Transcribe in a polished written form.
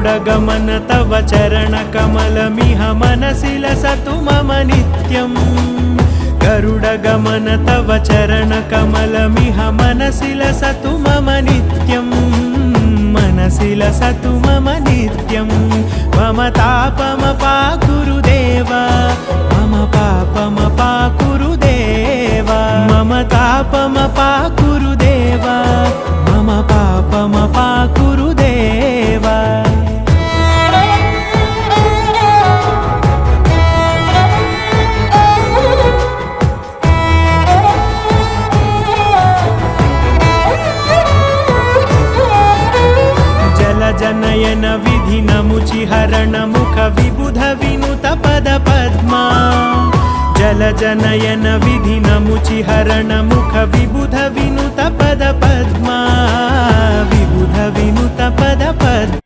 गरुडगमन तव चरणकमलमिह मनसि लसतु मम नित्यम् गरुडगमन तव चरणकमलमिह मनसि लसतु मम नित्यम् मनसि लसतु मम नित्यम् मम तापमपाकुरु देवा मम पापमपाकुरु देवा मम तापमपाकुरु देवा मम पापमपाकुरु देवा जनयन विधि नमुचिहरण मुख विबुध विनुत पद पद्मा जल जनयन विधि नमुचिहरण मुख विबुध विनुत पद पद्मा विबुध विनुत पद पद्मा